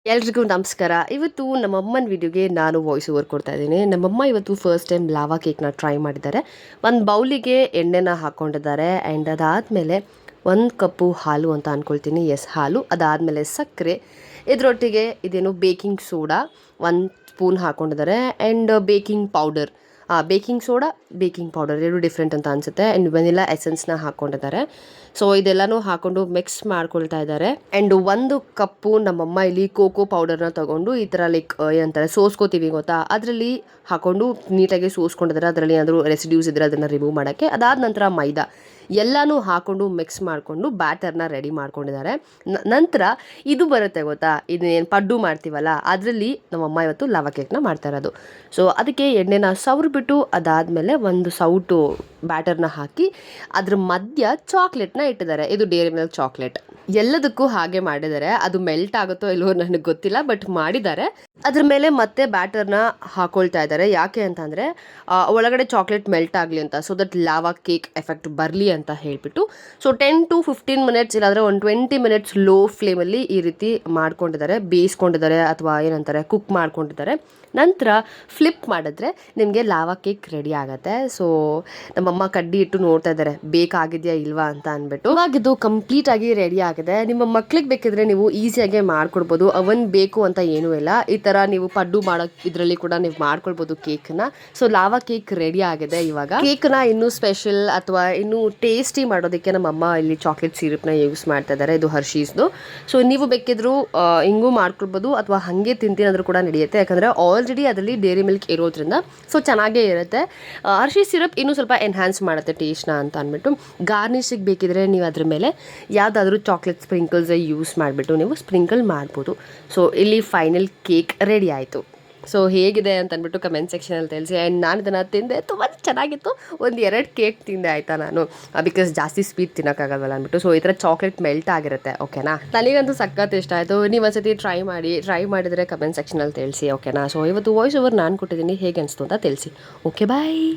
ಎಲ್ರಿಗೂ ನಮಸ್ಕಾರ. ಇವತ್ತು ನಮ್ಮಮ್ಮನ ವಿಡಿಯೋಗೆ ನಾನು ವಾಯ್ಸ್ ಓವರ್ ಕೊಡ್ತಾ ಇದ್ದೀನಿ. ನಮ್ಮಮ್ಮ ಇವತ್ತು ಫಸ್ಟ್ ಟೈಮ್ ಲಾವಾ ಕೇಕ್ನ ಟ್ರೈ ಮಾಡಿದ್ದಾರೆ. ಒಂದು ಬೌಲಿಗೆ ಎಣ್ಣೆನ ಹಾಕ್ಕೊಂಡಿದ್ದಾರೆ ಆ್ಯಂಡ್ ಅದಾದಮೇಲೆ 1 ಕಪ್ಪು ಹಾಲು ಅಂತ ಅಂದ್ಕೊಳ್ತೀನಿ. ಎಸ್, ಹಾಲು. ಅದಾದಮೇಲೆ ಸಕ್ಕರೆ, ಇದರೊಟ್ಟಿಗೆ ಇದೇನು ಬೇಕಿಂಗ್ ಸೋಡಾ 1 ಸ್ಪೂನ್ ಹಾಕ್ಕೊಂಡಿದ್ದಾರೆ and baking powder, baking soda, baking powder 2 different ಅಂತ ಅನಿಸುತ್ತೆ. ಆ್ಯಂಡ್ ವೆನಿಲಾ ಎಸೆನ್ಸ್ನ ಹಾಕ್ಕೊಂಡಿದ್ದಾರೆ. ಸೊ ಇದೆಲ್ಲನೂ ಹಾಕ್ಕೊಂಡು ಮಿಕ್ಸ್ ಮಾಡ್ಕೊಳ್ತಾ ಇದ್ದಾರೆ. ಆ್ಯಂಡ್ 1 ಕಪ್ಪು ನಮ್ಮಮ್ಮ ಇಲ್ಲಿ ಕೋಕೋ ಪೌಡರ್ನ ತಗೊಂಡು ಈ ಥರ ಲೈಕ್ ಏನಂತಾರೆ ಸೋಸ್ಕೋತೀವಿ ಗೊತ್ತಾ, ಅದರಲ್ಲಿ ಹಾಕ್ಕೊಂಡು ನೀಟಾಗಿ ಸೋಸ್ಕೊಂಡಿದ್ದಾರೆ. ಅದರಲ್ಲಿ ಏನಾದರೂ ರೆಸಿಡ್ಯೂಸ್ ಇದ್ದರೆ ಅದನ್ನು ರಿಮೂವ್ ಮಾಡೋಕ್ಕೆ. ಅದಾದ ನಂತರ ಮೈದಾ ಎಲ್ಲನೂ ಹಾಕ್ಕೊಂಡು ಮಿಕ್ಸ್ ಮಾಡಿಕೊಂಡು ಬ್ಯಾಟರ್ನ ರೆಡಿ ಮಾಡ್ಕೊಂಡಿದ್ದಾರೆ. ನಂತರ ಇದು ಬರುತ್ತೆ ಗೊತ್ತಾ, ಇದನ್ನೇನು ಪಡ್ಡು ಮಾಡ್ತೀವಲ್ಲ, ಅದರಲ್ಲಿ ನಮ್ಮಮ್ಮ ಇವತ್ತು ಲಾವಾ ಕೇಕ್ನ ಮಾಡ್ತಾ ಇರೋದು. ಸೊ ಅದಕ್ಕೆ ಎಣ್ಣೆನ ಸವರ್ಬಿಟ್ಟು ಅದಾದಮೇಲೆ ಒಂದು ಸೌಟು ಬ್ಯಾಟರ್ನ ಹಾಕಿ ಅದ್ರ ಮಧ್ಯ ಚಾಕ್ಲೇಟ್ನ ಇಟ್ಟಿದ್ದಾರೆ. ಇದು ಡೇರಿ ಮಿಲ್ಕ್ ಚಾಕ್ಲೇಟ್. ಎಲ್ಲದಕ್ಕೂ ಹಾಗೆ ಮಾಡಿದ್ದಾರೆ. ಅದು ಮೆಲ್ಟ್ ಆಗುತ್ತೋ ಇಲ್ವೋ ನನಗೆ ಗೊತ್ತಿಲ್ಲ, ಬಟ್ ಮಾಡಿದ್ದಾರೆ. ಅದ್ರ ಮೇಲೆ ಮತ್ತೆ ಬ್ಯಾಟರ್ನ ಹಾಕೊಳ್ತಾ ಇದ್ದಾರೆ. ಯಾಕೆ ಅಂತಂದರೆ ಒಳಗಡೆ ಚಾಕ್ಲೇಟ್ ಮೆಲ್ಟ್ ಆಗಲಿ ಅಂತ, so that lava cake effect ಬರಲಿ ಅಂತ ಹೇಳಿಬಿಟ್ಟು. ಸೊ 10 to 15 ಮಿನಿಟ್ಸ್ ಇಲ್ಲಾಂದರೆ ಒಂದು 20 ಮಿನಿಟ್ಸ್ ಲೋ ಫ್ಲೇಮಲ್ಲಿ ಈ ರೀತಿ ಮಾಡ್ಕೊಂಡಿದ್ದಾರೆ, ಬೇಯಿಸ್ಕೊಂಡಿದ್ದಾರೆ ಅಥವಾ ಏನಂತಾರೆ ಕುಕ್ ಮಾಡ್ಕೊಂಡಿದ್ದಾರೆ. ನಂತರ ಫ್ಲಿಪ್ ಮಾಡಿದ್ರೆ ನಿಮಗೆ ಲಾವಾ ಕೇಕ್ ರೆಡಿ ಆಗುತ್ತೆ. ಸೊ ನಮ್ಮಮ್ಮ ಕಡ್ಡಿ ಇಟ್ಟು ನೋಡ್ತಾ ಇದ್ದಾರೆ ಬೇಕಾಗಿದೆಯಾ ಇಲ್ವಾ ಅಂತ ಅಂದ್ಬಿಟ್ಟು. ಇವಾಗಿದ್ದು ಕಂಪ್ಲೀಟಾಗಿ ರೆಡಿ ಆಗಿದೆ. ನಿಮ್ಮ ಮಕ್ಳಿಗೆ ಬೇಕಿದ್ರೆ ನೀವು ಈಸಿಯಾಗಿ ಮಾಡ್ಕೊಡ್ಬೋದು. ಅವನ್ ಬೇಕು ಅಂತ ಏನೂ ಇಲ್ಲ. ಈ ಥರ ನೀವು ಪಡ್ಡು ಮಾಡೋಕ್ಕೆ ಇದರಲ್ಲಿ ಕೂಡ ನೀವು ಮಾಡ್ಕೊಳ್ಬೋದು ಕೇಕ್ನ. ಸೊ ಲಾವಾ ಕೇಕ್ ರೆಡಿ ಆಗಿದೆ. ಇವಾಗ ಕೇಕ್ನ ಇನ್ನೂ ಸ್ಪೆಷಲ್ ಅಥವಾ ಇನ್ನೂ ಟೇಸ್ಟಿ ಮಾಡೋದಕ್ಕೆ ನಮ್ಮಮ್ಮ ಇಲ್ಲಿ ಚಾಕ್ಲೇಟ್ ಸಿರಪ್ನ ಯೂಸ್ ಮಾಡ್ತಾ ಇದ್ದಾರೆ. ಇದು ಹರ್ಷೀಸ್ದು. ಸೊ ನೀವು ಬೇಕಿದ್ರು ಹಿಂಗೂ ಮಾಡ್ಕೊಳ್ಬೋದು ಅಥವಾ ಹಾಗೆ ತಿಂತೀನಂದ್ರೂ ಕೂಡ ನಡೆಯುತ್ತೆ. ಯಾಕಂದರೆ ಆಲ್ರೆಡಿ ಅದರಲ್ಲಿ ಡೇರಿ ಮಿಲ್ಕ್ ಇರೋದ್ರಿಂದ ಸೊ ಚೆನ್ನಾಗೇ ಇರುತ್ತೆ. ಹರ್ಷಿ ಸಿರಪ್ ಇನ್ನೂ ಸ್ವಲ್ಪ ಎನ್ಹ್ಯಾನ್ಸ್ ಮಾಡುತ್ತೆ ಟೇಸ್ಟ್ನ ಅಂತ ಅಂದ್ಬಿಟ್ಟು. ಗಾರ್ನಿಷಿಗೆ ಬೇಕಿದ್ರೆ ನೀವು ಅದ್ರ ಮೇಲೆ ಯಾವುದಾದ್ರೂ ಚಾಕ್ಲೇಟ್ ಸ್ಪ್ರಿಂಕಲ್ಸ್ ಯೂಸ್ ಮಾಡಿಬಿಟ್ಟು ನೀವು ಸ್ಪ್ರಿಂಕಲ್ ಮಾಡ್ಬೋದು. ಸೊ ಇಲ್ಲಿ ಫೈನಲ್ ಕೇಕ್ ರೆಡಿ ಆಯಿತು. ಸೊ ಹೇಗಿದೆ ಅಂತ ಅಂದ್ಬಿಟ್ಟು ಕಮೆಂಟ್ ಸೆಕ್ಷನಲ್ಲಿ ತಿಳಿಸಿ. ಆ್ಯಂಡ್ ನಾನು ಇದನ್ನು ತಿಂದೆ, ತುಂಬ ಚೆನ್ನಾಗಿತ್ತು. 1-2 ಕೇಕ್ ತಿಂದೆ ಆಯಿತಾ ನಾನು, ಬಿಕಾಸ್ ಜಾಸ್ತಿ ಸ್ವೀಟ್ ತಿನ್ನೋಕ್ಕಾಗಲ್ವಲ್ಲ ಅಂದ್ಬಿಟ್ಟು. ಸೊ ಈ ಥರ ಚಾಕ್ಲೇಟ್ ಮೆಲ್ಟ್ ಆಗಿರುತ್ತೆ. ಓಕೆನಾ, ನನಗಂತೂ ಸಖತ್ ಇಷ್ಟ ಆಯಿತು. ನೀವು ಒಂದ್ಸತಿ ಟ್ರೈ ಮಾಡಿದರೆ ಕಮೆಂಟ್ ಸೆಕ್ಷನಲ್ಲಿ ತಿಳಿಸಿ. ಓಕೆನಾ. ಸೊ ಇವತ್ತು ವಾಯ್ಸ್ ಓವರ್ ನಾನು ಕೊಟ್ಟಿದ್ದೀನಿ, ಹೇಗೆ ಅನಿಸ್ತು ಅಂತ ತಿಳಿಸಿ. ಓಕೆ, ಬಾಯ್.